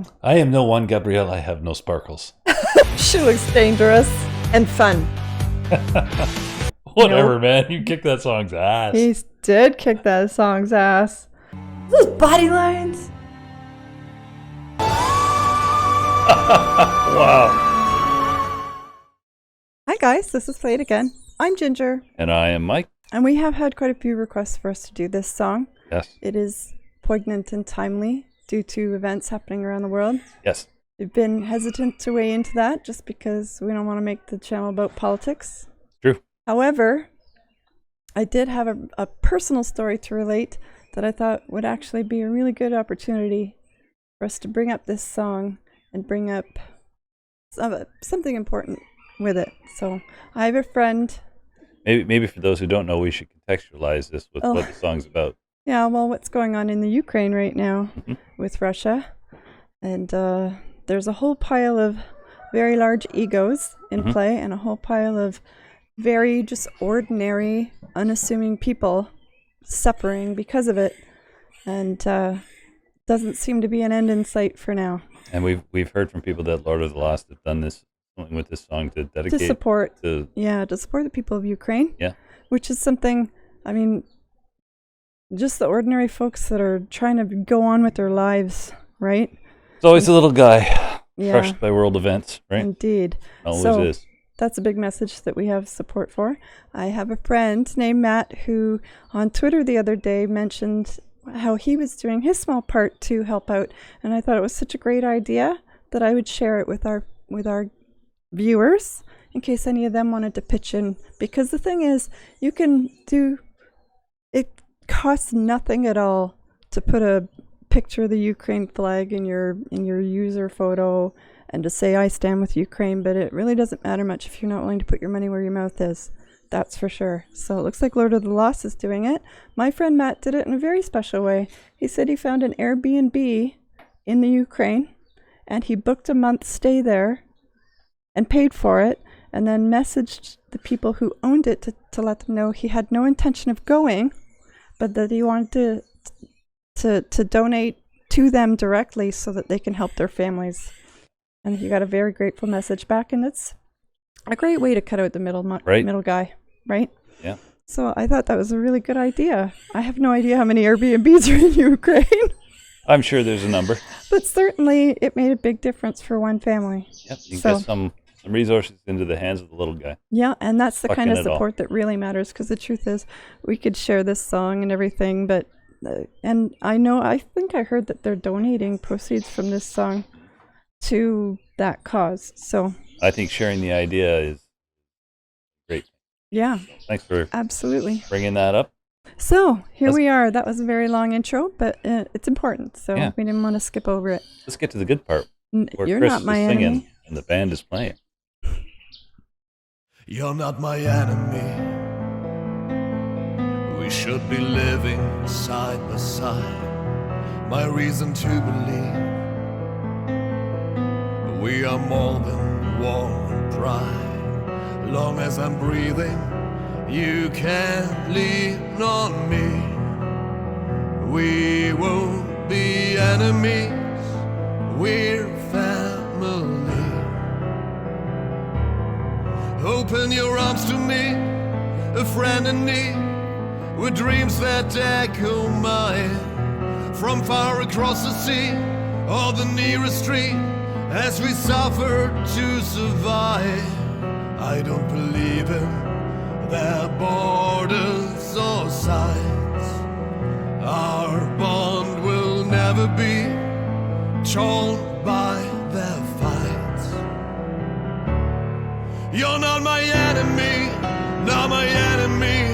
song. I am no one, Gabrielle. I have no sparkles. She looks dangerous and fun. Whatever, man. You kicked that song's ass. He did kick that song's ass. Those body lines. Wow. Hi guys, this is Play It Again. I'm Ginger. And I am Mike. And we have had quite a few requests for us to do this song. Yes. It is poignant and timely due to events happening around the world. Yes. We've been hesitant to weigh into that just because we don't want to make the channel about politics. True. However, I did have a personal story to relate that I thought would actually be a really good opportunity for us to bring up this song and bring up something important with it. So I have a friend. Maybe for those who don't know, we should contextualize this with what the song's about. Yeah, well, what's going on in the Ukraine right now with Russia. And there's a whole pile of very large egos in play and a whole pile of very just ordinary, unassuming people suffering because of it. And doesn't seem to be an end in sight for now. And we've heard from people that Lord of the Lost have done something with this song to dedicate to support the people of Ukraine. Yeah. Which is something, I mean, just the ordinary folks that are trying to go on with their lives, right? It's always a little guy crushed by world events, right? Indeed. Always is. That's a big message that we have support for. I have a friend named Matt who on Twitter the other day mentioned how he was doing his small part to help out, and I thought it was such a great idea that I would share it with our viewers in case any of them wanted to pitch in, because the thing is, it costs nothing at all to put a picture of the Ukraine flag in your user photo and to say I stand with Ukraine, but it really doesn't matter much if you're not willing to put your money where your mouth is. That's for sure. So it looks like Lord of the Lost is doing it. My friend Matt did it in a very special way. He said he found an Airbnb in the Ukraine and he booked a month's stay there and paid for it, and then messaged the people who owned it to let them know he had no intention of going, but that he wanted to donate to them directly so that they can help their families. And he got a very grateful message back, and it's a great way to cut out the middle guy, right? Yeah. So I thought that was a really good idea. I have no idea how many Airbnbs are in Ukraine. I'm sure there's a number. But certainly it made a big difference for one family. Yep, you can get some resources into the hands of the little guy. Yeah, and that's the kind of support that really matters, because the truth is we could share this song and everything, but and I think I heard that they're donating proceeds from this song to that cause. So I think sharing the idea is great. Yeah. Thanks for absolutely bringing that up. So here we are. That was a very long intro, but it's important, so we didn't want to skip over it. Let's get to the good part, where You're Chris not my is singing enemy. and the band is playing. You're not my enemy. We should be living side by side. My reason to believe we are more than warm and dry. Long as I'm breathing, you can lean on me. We won't be enemies, we're family. Open your arms to me, a friend in need, with dreams that echo mine. From far across the sea, or the nearest street, as we suffer to survive. I don't believe in their borders or sides. Our bond will never be torn by their fights. You're not my enemy, not my enemy.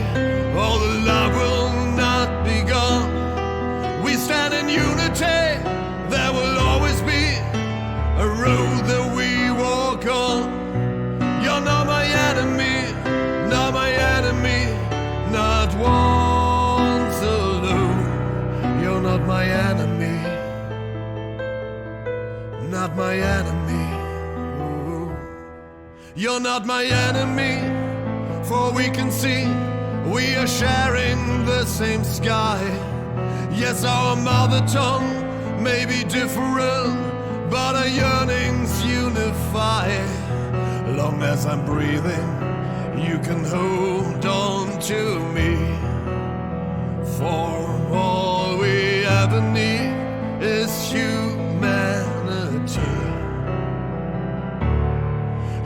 All the love will not be gone. We stand in unity, there will always be a road that we walk on. You're not my enemy, not my enemy, not once alone. You're not my enemy, not my enemy. Ooh. You're not my enemy, for we can see we are sharing the same sky. Yes, our mother tongue may be different, long as I'm breathing, you can hold on to me. For all we ever need is humanity.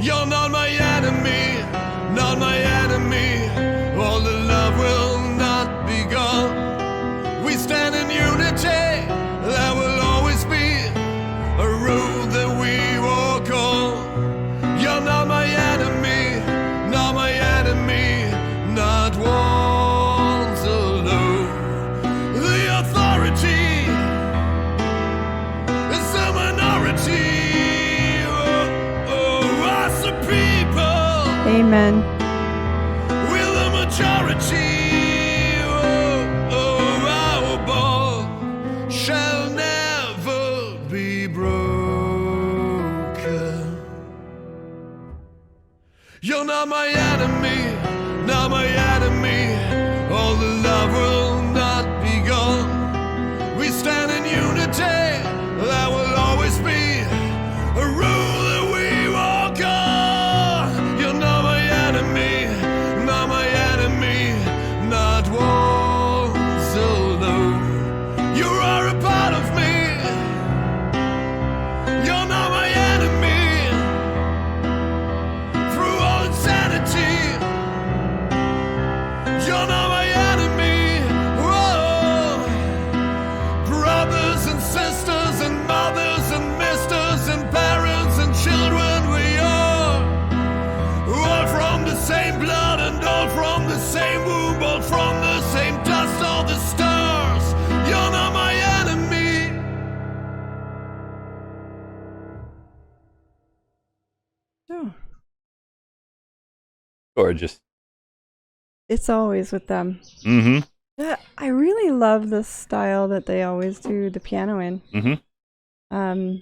You're not my enemy, not my enemy. All the love will not be gone. We stand in unity, there will always be a road that we walk on. You're not my enemy, not my enemy, not one's alone. The authority is the minority. Us the people, Amen. we're the majority. Our bond shall never be broken. You're not my enemy, not my enemy. All the love will not be gone. We stand in unity, there will always be a rule that we walk on. You're not my enemy, not my enemy, not one's alone. You are a part of me. You're not my enemy. Through all insanity, you're not my enemy. Whoa. Brothers and sisters and mothers and misters and parents and children, we are all from the same blood and all from the same womb, all from the same dust, all the stars. You're not my enemy. Oh, Gorgeous. it's always with them. Mm-hmm. I really love the style that they always do the piano in. Mm-hmm.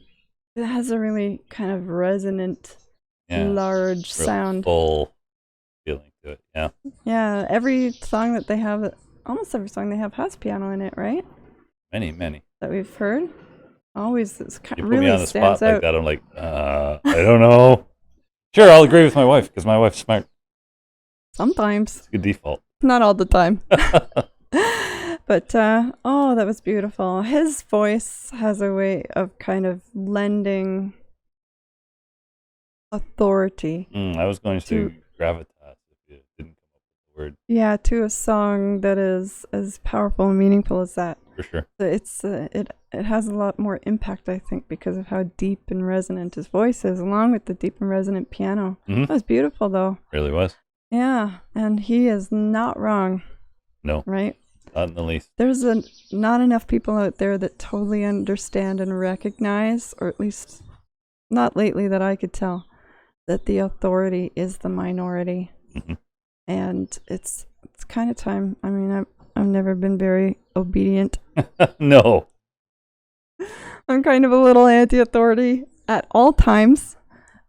It has a really kind of resonant, Yeah. large Real sound. full feeling to it. Yeah. Yeah, every song that they have, almost every song they have has piano in it, right? Many. That we've heard. Always, it's You put really me on the stands spot like out. that. I'm like, I don't know. Sure, I'll agree with my wife because my wife's smart. Sometimes, It's a good default. not all the time. But, oh, that was beautiful. His voice has a way of kind of lending authority. I was going to To- gravitas if you didn't come up with the word Yeah, to a song that is as powerful and meaningful as that. for sure. So it has a lot more impact, I think, because of how deep and resonant his voice is, along with the deep and resonant piano. Mhm. That was beautiful, though. Really was. Yeah, and he is not wrong, No, right? not in the least. There's not enough people out there that totally understand and recognize, or at least not lately that I could tell, that the authority is the minority. Mhm. And it's kind of time. I mean, I've never been very obedient. No. I'm kind of a little anti-authority at all times,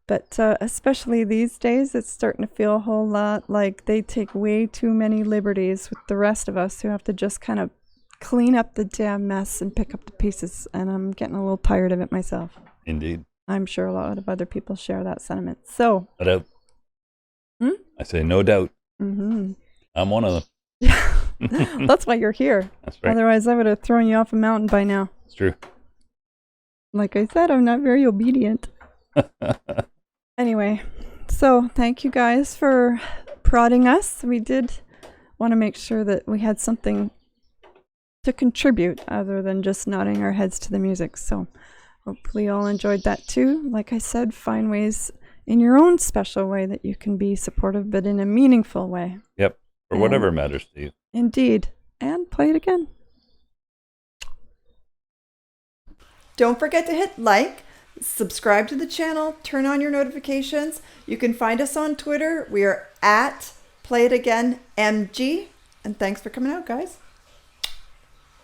but especially these days, it's starting to feel a whole lot like they take way too many liberties with the rest of us who have to just kind of clean up the damn mess and pick up the pieces, and I'm getting a little tired of it myself. Indeed. I'm sure a lot of other people share that sentiment. So, No doubt. Hmm? I say no doubt. mhm. I'm one of them. That's why you're here. That's right. Otherwise, I would have thrown you off a mountain by now. It's true. Like I said, I'm not very obedient. Anyway, so thank you guys for prodding us. We did want to make sure that we had something to contribute other than just nodding our heads to the music. So hopefully you all enjoyed that too. Like I said, find ways in your own special way that you can be supportive, but in a meaningful way. Yep. Or whatever matters to you. Indeed. And play it again. Don't forget to hit like, subscribe to the channel, turn on your notifications. You can find us on Twitter. We are at PlayItAgainMG. And thanks for coming out, guys.